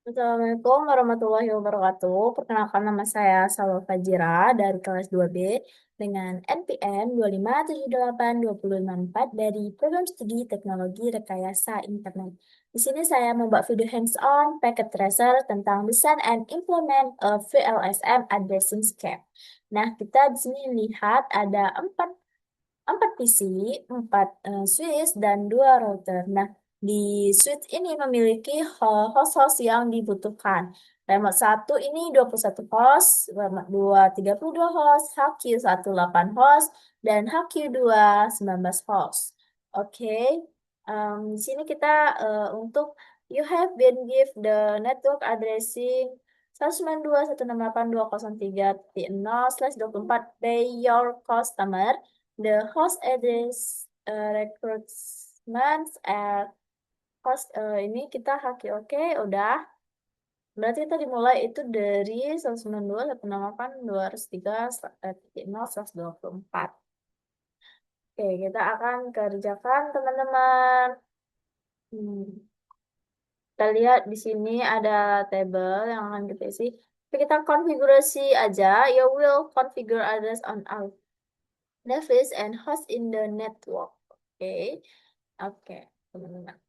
Assalamualaikum warahmatullahi wabarakatuh. Perkenalkan nama saya Salwa Fajira dari kelas 2B dengan NPM 2578254 dari Program Studi Teknologi Rekayasa Internet. Di sini saya membuat video hands-on packet tracer tentang design and implement a VLSM addressing scheme. Nah, kita di sini lihat ada empat PC, empat switch, dan dua router. Nah, di switch ini memiliki host-host yang dibutuhkan. Remote satu ini 21 host, remote 2 32 host, HQ 8 host, dan HQ2 19 host. Oke, di sini kita untuk you have been give the network addressing 192.168.203.0/24 by your customer. The host address recruitment host ini kita haki oke udah. Berarti kita dimulai itu dari 192.168.203.0/24. Oke, kita akan kerjakan teman-teman. Hmm. Kita lihat di sini ada tabel yang akan kita isi. Tapi kita konfigurasi aja. You will configure address on our device and host in the network. Oke. Oke, teman-teman.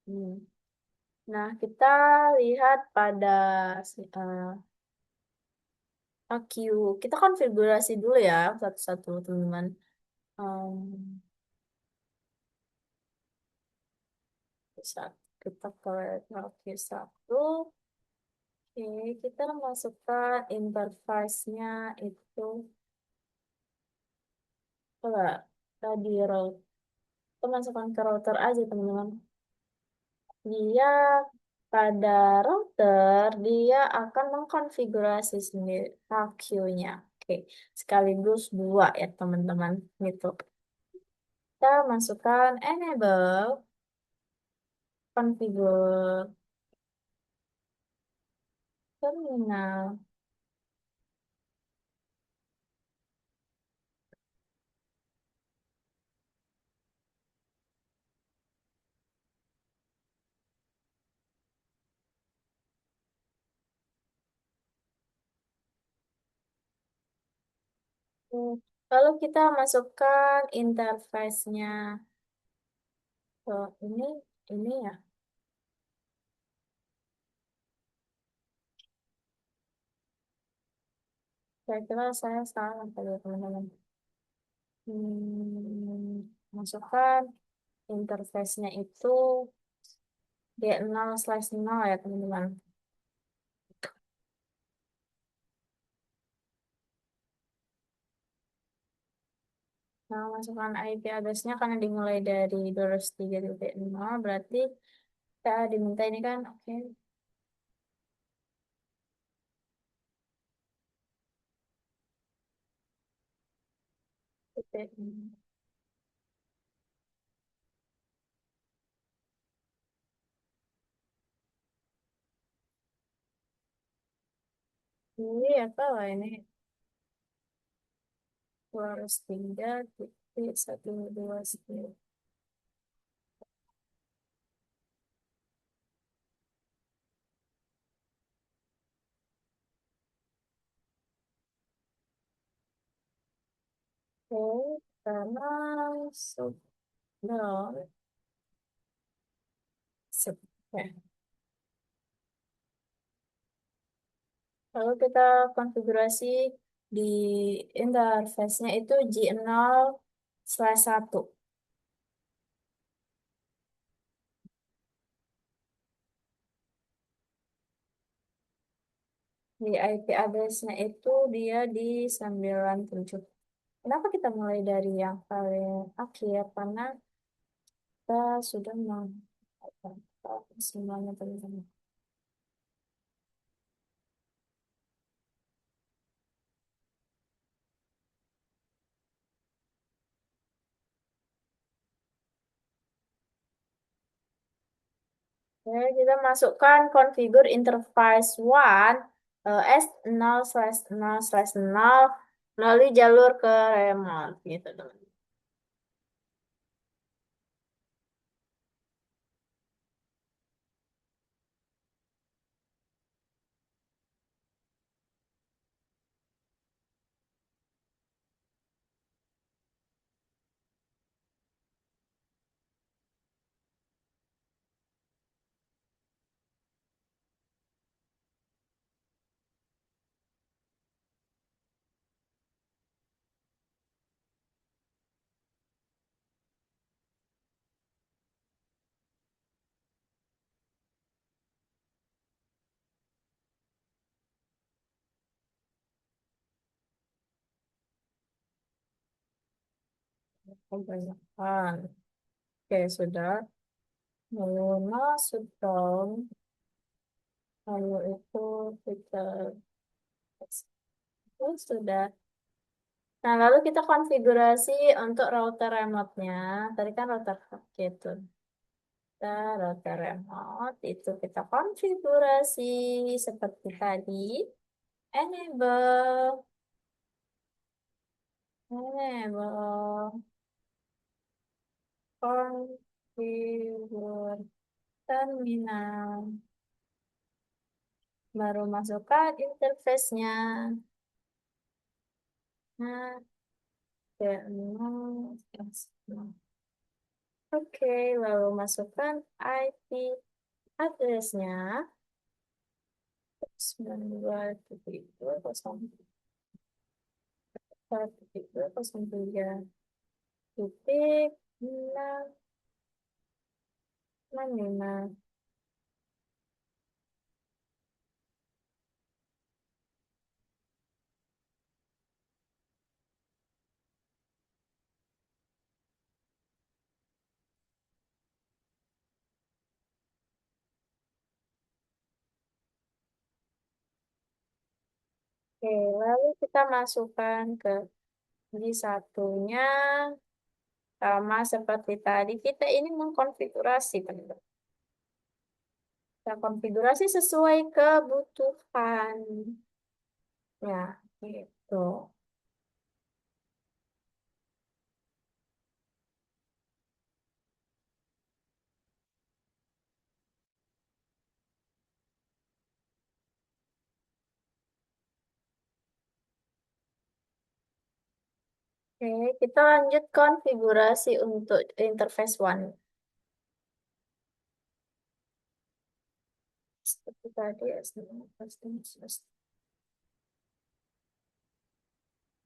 Hmm. Nah, kita lihat pada AQ. Kita konfigurasi dulu ya, satu-satu, teman-teman. Um, bisa kita ke AQ1. Oke, kita masukkan interface-nya itu. Coba, tadi router. Kita masukkan ke router aja, teman-teman. Dia pada router, dia akan mengkonfigurasi sendiri AQ-nya. Oke, sekaligus dua ya teman-teman. Gitu. Kita masukkan enable, configure, terminal. Lalu kita masukkan interface-nya ke ini ya. Saya kira saya salah tadi ya, teman-teman. Masukkan interface-nya itu D0/0 ya teman-teman. Nah, masukkan IP address-nya karena dimulai dari 203.0, berarti kita diminta ini kan, oke. Titik nol. Ini apa lah ini? 203.129. Oke, karena sudah. Ya. Lalu kita konfigurasi di interface-nya itu J0/1. Di IP address-nya itu dia di 97. Kenapa kita mulai dari yang paling akhir? Karena kita sudah melakukan semuanya teman-teman. Oke, kita masukkan configure interface one S0/0/0 melalui jalur ke remote gitu teman. Kebanyakan. Oke, sudah. Lalu masukkan. Lalu itu kita sudah. Nah, lalu kita konfigurasi untuk router remote-nya. Tadi kan router gitu. Kita router remote itu kita konfigurasi seperti tadi. Enable, enable, configure terminal. Baru masukkan interface-nya. Nah, terminal. Oke, lalu masukkan IP address-nya 92.1.0.665. Oke, lalu kita masukkan ke ini satunya sama seperti tadi. Kita ini mengkonfigurasi, teman-teman. Kita konfigurasi sesuai kebutuhan. Ya, gitu. Oke, kita lanjut konfigurasi untuk interface one. Seperti tadi,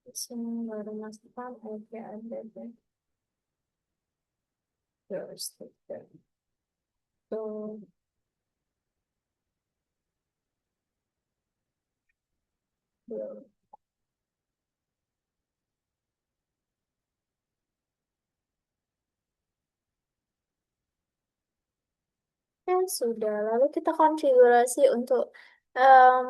di sini baru masukkan IP address. Joystick. Tuh. Ya, sudah. Lalu kita konfigurasi untuk em,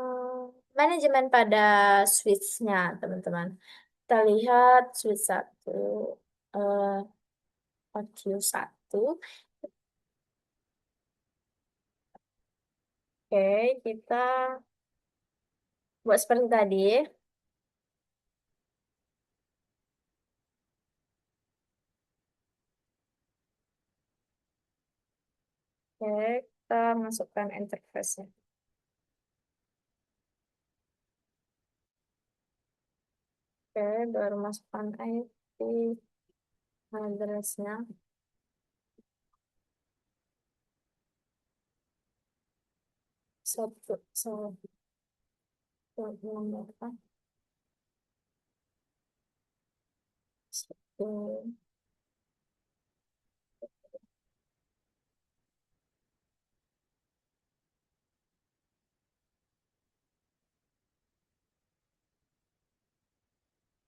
manajemen pada switch-nya, teman-teman. Kita lihat switch satu, eh audio satu. Oke, kita buat seperti tadi. Oke, kita masukkan interface-nya. Oke, baru masukkan IP address-nya. Satu, nomor apa? Satu.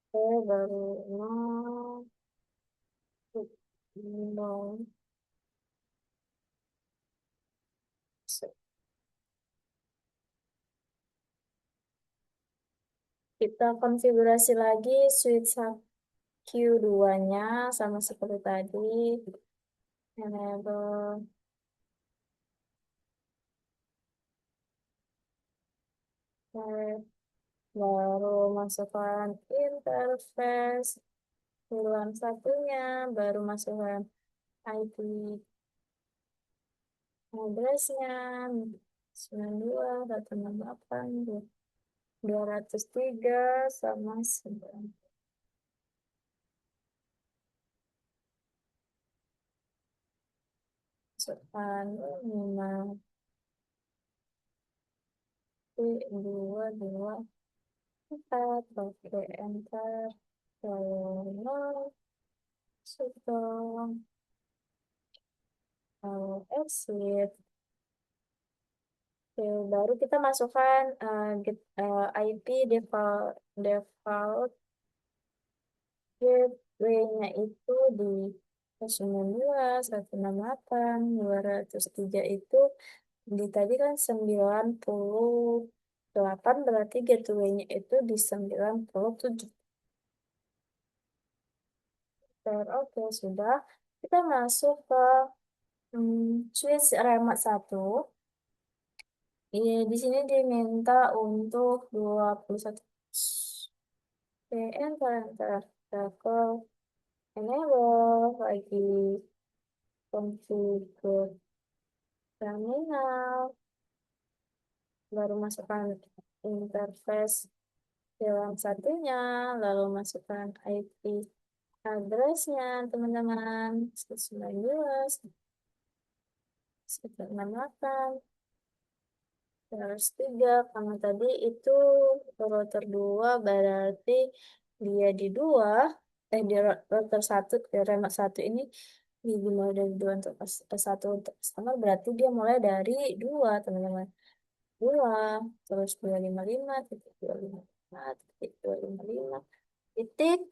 Oke, baru nol. Nol. Kita konfigurasi lagi switch Q2-nya sama seperti tadi. Enable. Oke, baru masukkan interface. Ulang satunya, baru masukkan IP address-nya. 92.168.203 sama 9. Masukkan 5.224. Oke, enter. Lalu sudah. Exit. Oke, baru kita masukkan IP default W-nya itu di 192, 168, 203 itu di tadi kan 98, berarti gateway-nya itu di 97. Oke, sudah. Kita masuk ke switch remote satu. Iya, di sini diminta untuk 21. Oke, enter, enter. Kita ke enable lagi configure terminal, baru masukkan interface dalam satunya, lalu masukkan IP addressnya, teman-teman. 192, 168, 103, karena tadi itu router 2 berarti dia di 2, di router 1, di remote 1 ini dimulai dari 2 untuk 1 untuk customer, berarti dia mulai dari 2, teman-teman. 2, terus 255, titik 255, titik 255, titik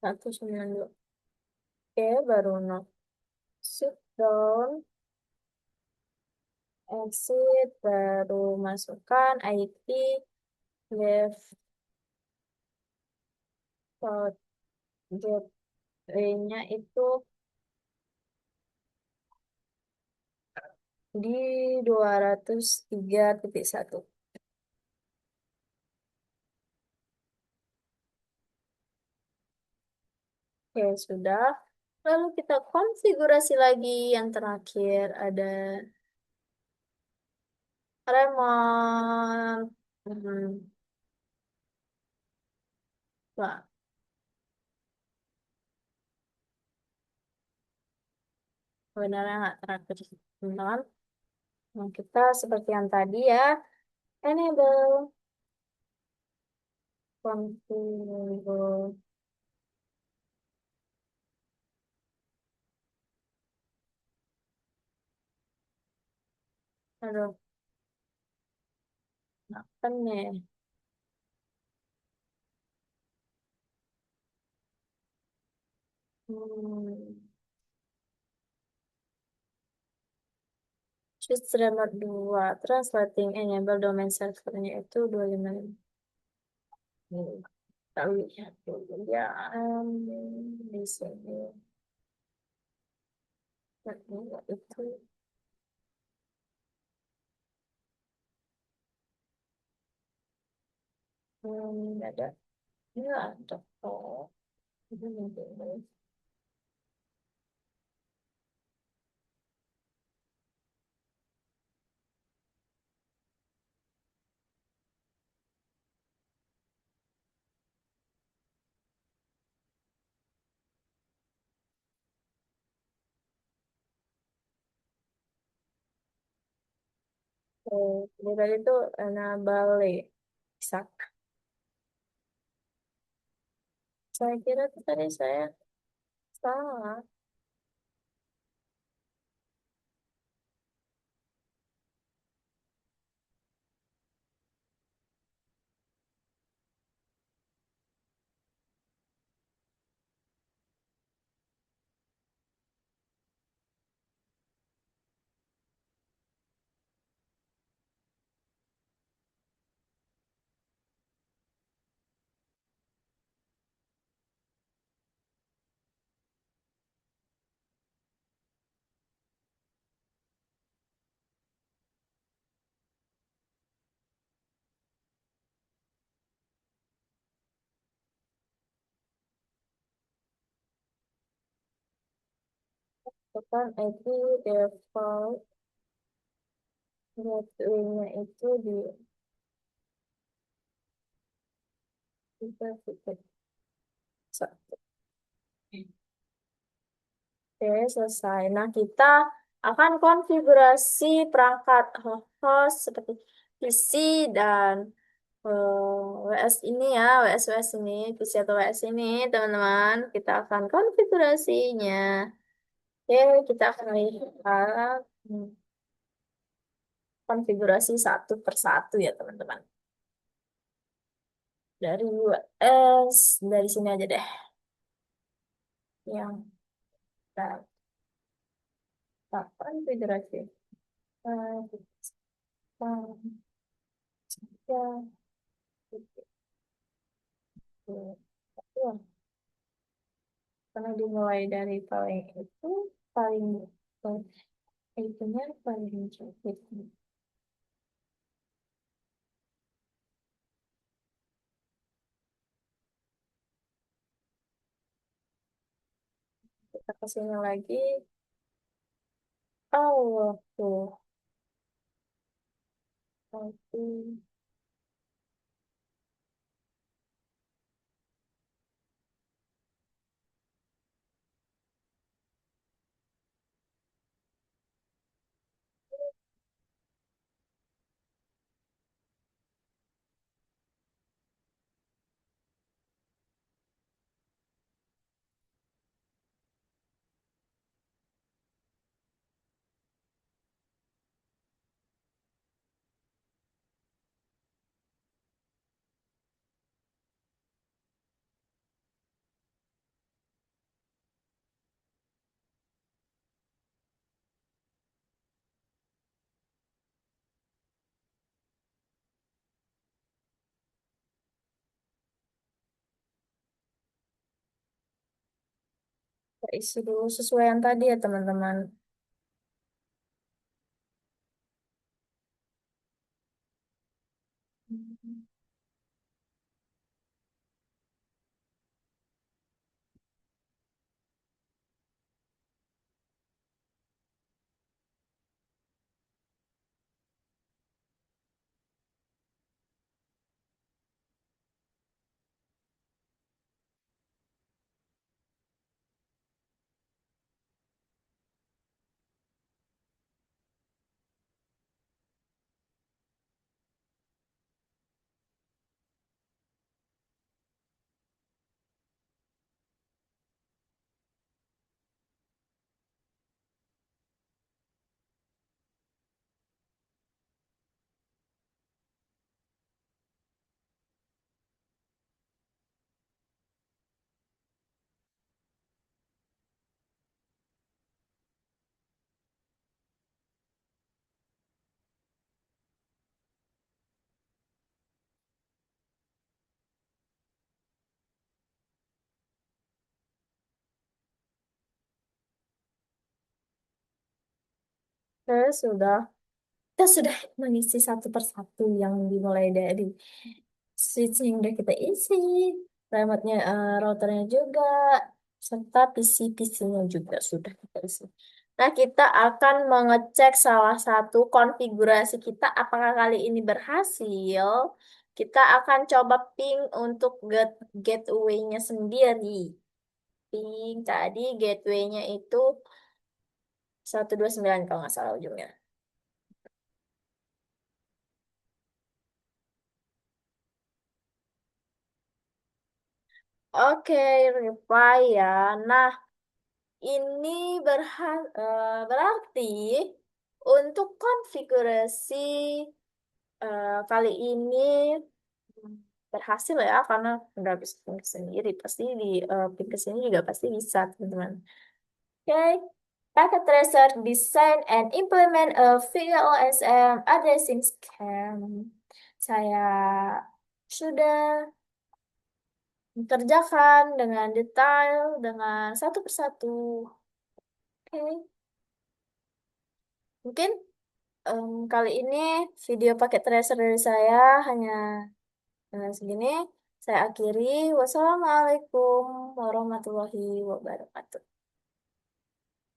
192. Oke, baru no. Sit down, exit, baru masukkan IP, left, gateway-nya itu di 203.1. Oke, sudah. Lalu kita konfigurasi lagi yang terakhir ada remote. Wah, sebenarnya nggak terakhir, teman-teman. Nah, kita seperti yang tadi ya, enable, configure. Aduh, apa nih? Hmm. Switch remote 2, translating enable domain servernya itu 255. Kita lihat dulu ya, di sini. Itu nggak ada. Nggak ada. Oh, ini mungkin. Oh, dia tadi itu enable. Bisa. Saya kira tuh tadi saya salah. Bukan IP default gateway-nya itu di kita titik satu. Oke, selesai. Nah, kita akan konfigurasi perangkat host seperti PC dan WS ini ya, WS ini, PC atau WS ini, teman-teman. Kita akan konfigurasinya. Oke, kita akan lihat konfigurasi satu persatu ya, teman-teman. Dari US, dari sini aja deh. yang konfigurasi ya, itu. Ya, karena dimulai dari paling itu paling itunya paling sedikit. Kita kesini lagi. Oh, tuh. Satu. Kita isi dulu sesuai yang tadi ya, teman-teman. Oke, sudah. Kita sudah mengisi satu persatu yang dimulai dari switch yang udah kita isi, remote-nya, routernya juga, serta PC-PC-nya juga sudah kita isi. Nah, kita akan mengecek salah satu konfigurasi kita apakah kali ini berhasil. Kita akan coba ping untuk gateway-nya sendiri. Ping tadi gateway-nya itu 129 kalau nggak salah ujungnya. Oke, reply ya. Nah, ini berarti untuk konfigurasi kali ini berhasil ya, karena nggak bisa bikin sendiri. Pasti di bikin sini juga pasti bisa, teman-teman. Oke, packet tracer design and implement a VLSM addressing scheme. Saya sudah kerjakan dengan detail, dengan satu persatu. Oke, mungkin kali ini video pakai tracer dari saya hanya segini. Saya akhiri. Wassalamualaikum warahmatullahi wabarakatuh.